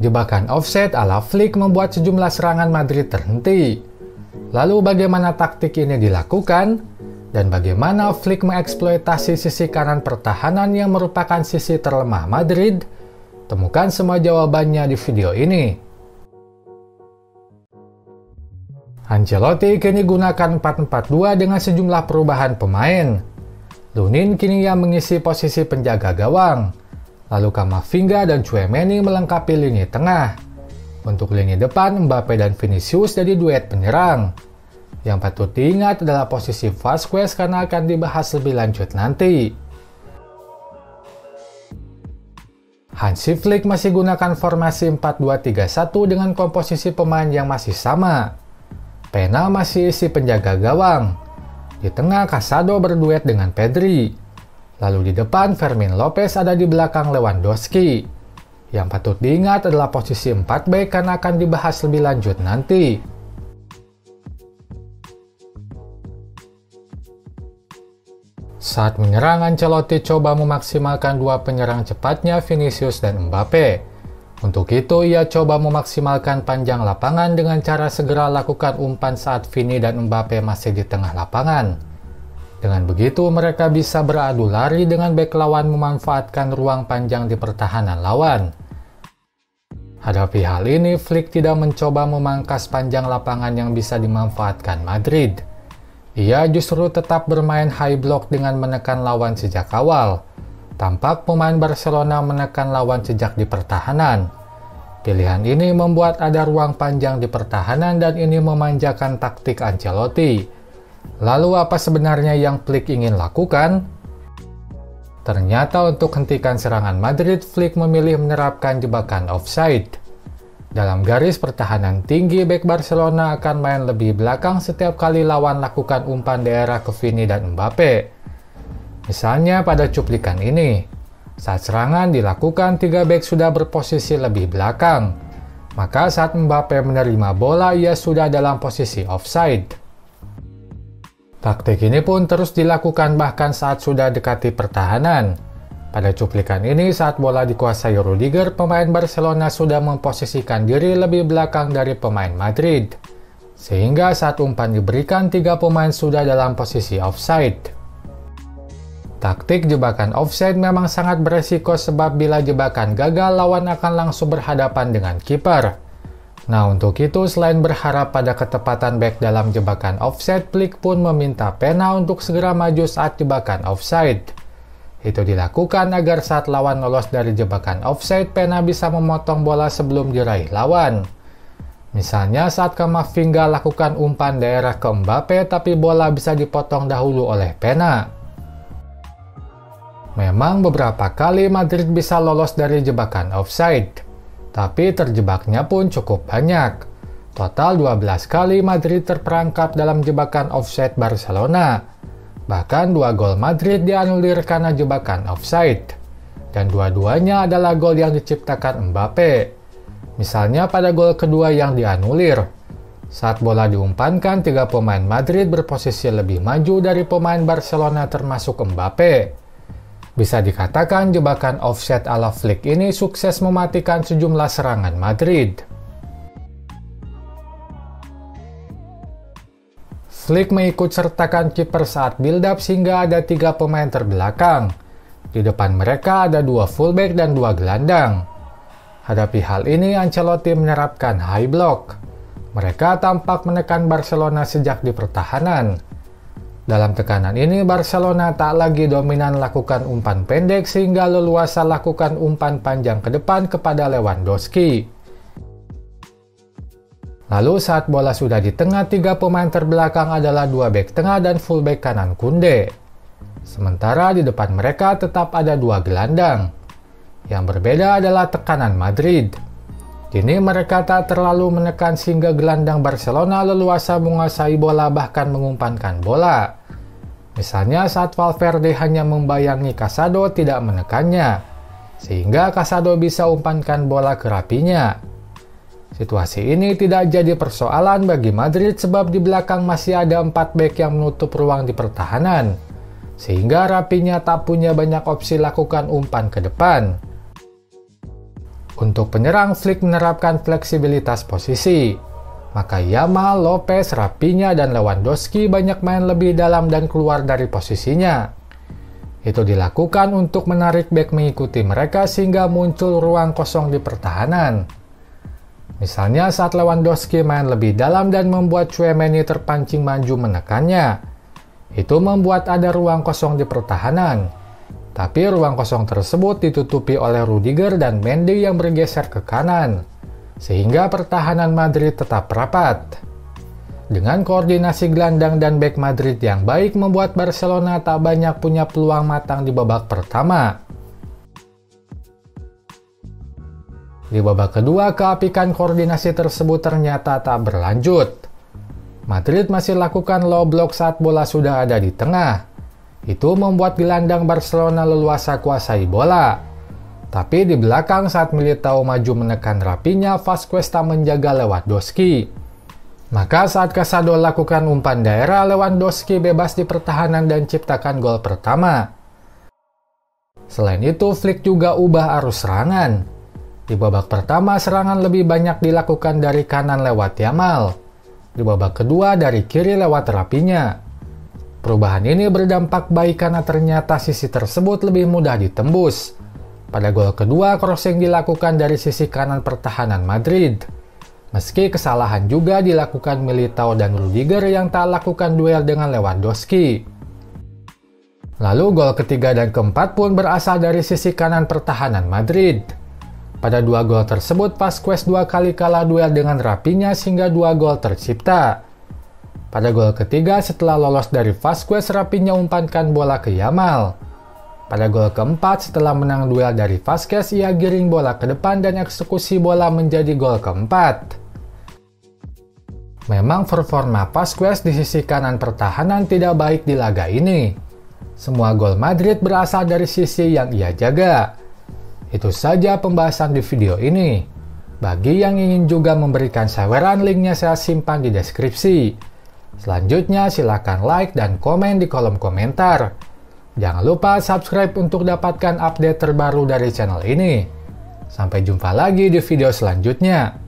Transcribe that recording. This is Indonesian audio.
Jebakan offside ala Flick membuat sejumlah serangan Madrid terhenti. Lalu bagaimana taktik ini dilakukan? Dan bagaimana Flick mengeksploitasi sisi kanan pertahanan yang merupakan sisi terlemah Madrid? Temukan semua jawabannya di video ini. Ancelotti kini gunakan 4-4-2 dengan sejumlah perubahan pemain. Lunin kini yang mengisi posisi penjaga gawang. Lalu Camavinga dan Tchouaméni melengkapi lini tengah. Untuk lini depan, Mbappe dan Vinicius jadi duet penyerang. Yang patut diingat adalah posisi Vasquez karena akan dibahas lebih lanjut nanti. Hansi Flick masih gunakan formasi 4-2-3-1 dengan komposisi pemain yang masih sama. Pena masih isi penjaga gawang. Di tengah Casado berduet dengan Pedri. Lalu di depan Fermin Lopez ada di belakang Lewandowski. Yang patut diingat adalah posisi 4 back karena akan dibahas lebih lanjut nanti. Saat menyerang, Ancelotti coba memaksimalkan dua penyerang cepatnya Vinicius dan Mbappe. Untuk itu, ia coba memaksimalkan panjang lapangan dengan cara segera lakukan umpan saat Vini dan Mbappe masih di tengah lapangan. Dengan begitu, mereka bisa beradu lari dengan bek lawan memanfaatkan ruang panjang di pertahanan lawan. Hadapi hal ini, Flick tidak mencoba memangkas panjang lapangan yang bisa dimanfaatkan Madrid. Ia justru tetap bermain high block dengan menekan lawan sejak awal. Tampak pemain Barcelona menekan lawan sejak di pertahanan. Pilihan ini membuat ada ruang panjang di pertahanan dan ini memanjakan taktik Ancelotti. Lalu apa sebenarnya yang Flick ingin lakukan? Ternyata untuk hentikan serangan Madrid, Flick memilih menerapkan jebakan offside. Dalam garis pertahanan tinggi, bek Barcelona akan main lebih belakang setiap kali lawan lakukan umpan daerah ke Vini dan Mbappe. Misalnya pada cuplikan ini, saat serangan dilakukan, 3 bek sudah berposisi lebih belakang. Maka saat Mbappe menerima bola, ia sudah dalam posisi offside. Taktik ini pun terus dilakukan bahkan saat sudah dekati pertahanan. Pada cuplikan ini, saat bola dikuasai Rudiger, pemain Barcelona sudah memposisikan diri lebih belakang dari pemain Madrid. Sehingga saat umpan diberikan, 3 pemain sudah dalam posisi offside. Taktik jebakan offside memang sangat beresiko sebab bila jebakan gagal, lawan akan langsung berhadapan dengan kiper. Nah, untuk itu selain berharap pada ketepatan bek dalam jebakan offside, Flick pun meminta Pena untuk segera maju saat jebakan offside. Itu dilakukan agar saat lawan lolos dari jebakan offside, Pena bisa memotong bola sebelum diraih lawan. Misalnya saat Camavinga lakukan umpan daerah ke Mbappe tapi bola bisa dipotong dahulu oleh Pena. Memang beberapa kali Madrid bisa lolos dari jebakan offside. Tapi terjebaknya pun cukup banyak. Total 12 kali Madrid terperangkap dalam jebakan offside Barcelona. Bahkan 2 gol Madrid dianulir karena jebakan offside. Dan dua-duanya adalah gol yang diciptakan Mbappe. Misalnya pada gol kedua yang dianulir. Saat bola diumpankan, 3 pemain Madrid berposisi lebih maju dari pemain Barcelona termasuk Mbappe. Bisa dikatakan jebakan offside ala Flick ini sukses mematikan sejumlah serangan Madrid. Flick mengikut sertakan kiper saat build-up sehingga ada 3 pemain terbelakang. Di depan mereka ada 2 fullback dan 2 gelandang. Hadapi hal ini, Ancelotti menerapkan high block. Mereka tampak menekan Barcelona sejak di pertahanan. Dalam tekanan ini, Barcelona tak lagi dominan lakukan umpan pendek sehingga leluasa lakukan umpan panjang ke depan kepada Lewandowski. Lalu saat bola sudah di tengah, 3 pemain terbelakang adalah 2 bek tengah dan fullback kanan Koundé. Sementara di depan mereka tetap ada 2 gelandang. Yang berbeda adalah tekanan Madrid. Kini mereka tak terlalu menekan sehingga gelandang Barcelona leluasa menguasai bola bahkan mengumpankan bola. Misalnya saat Valverde hanya membayangi Casado tidak menekannya, sehingga Casado bisa umpankan bola ke rapinya. Situasi ini tidak jadi persoalan bagi Madrid sebab di belakang masih ada 4 bek yang menutup ruang di pertahanan, sehingga rapinya tak punya banyak opsi lakukan umpan ke depan. Untuk penyerang, Flick menerapkan fleksibilitas posisi. Maka Yamal, Lopez, Raphinha, dan Lewandowski banyak main lebih dalam dan keluar dari posisinya. Itu dilakukan untuk menarik bek mengikuti mereka sehingga muncul ruang kosong di pertahanan. Misalnya saat Lewandowski main lebih dalam dan membuat Tchouaméni terpancing maju menekannya. Itu membuat ada ruang kosong di pertahanan. Tapi ruang kosong tersebut ditutupi oleh Rudiger dan Mendy yang bergeser ke kanan, sehingga pertahanan Madrid tetap rapat. Dengan koordinasi gelandang dan bek Madrid yang baik membuat Barcelona tak banyak punya peluang matang di babak pertama. Di babak kedua, keapikan koordinasi tersebut ternyata tak berlanjut. Madrid masih lakukan low block saat bola sudah ada di tengah. Itu membuat gelandang Barcelona leluasa kuasai bola. Tapi di belakang saat Militao maju menekan Raphinha, Vazquez tak menjaga Lewandowski. Maka saat Casado lakukan umpan daerah, Lewandowski bebas di pertahanan dan ciptakan gol pertama. Selain itu, Flick juga ubah arus serangan. Di babak pertama, serangan lebih banyak dilakukan dari kanan lewat Yamal. Di babak kedua, dari kiri lewat Raphinha. Perubahan ini berdampak baik karena ternyata sisi tersebut lebih mudah ditembus. Pada gol kedua, crossing dilakukan dari sisi kanan pertahanan Madrid. Meski kesalahan juga dilakukan Militao dan Rudiger yang tak lakukan duel dengan Lewandowski. Lalu gol ketiga dan keempat pun berasal dari sisi kanan pertahanan Madrid. Pada dua gol tersebut, Vazquez dua kali kalah duel dengan Raphinha sehingga dua gol tercipta. Pada gol ketiga, setelah lolos dari Vazquez, Raphinha umpankan bola ke Yamal. Pada gol keempat, setelah menang duel dari Vazquez, ia giring bola ke depan dan eksekusi bola menjadi gol keempat. Memang performa Vazquez di sisi kanan pertahanan tidak baik di laga ini. Semua gol Madrid berasal dari sisi yang ia jaga. Itu saja pembahasan di video ini. Bagi yang ingin juga memberikan saweran, linknya saya simpan di deskripsi. Selanjutnya silakan like dan komen di kolom komentar. Jangan lupa subscribe untuk dapatkan update terbaru dari channel ini. Sampai jumpa lagi di video selanjutnya.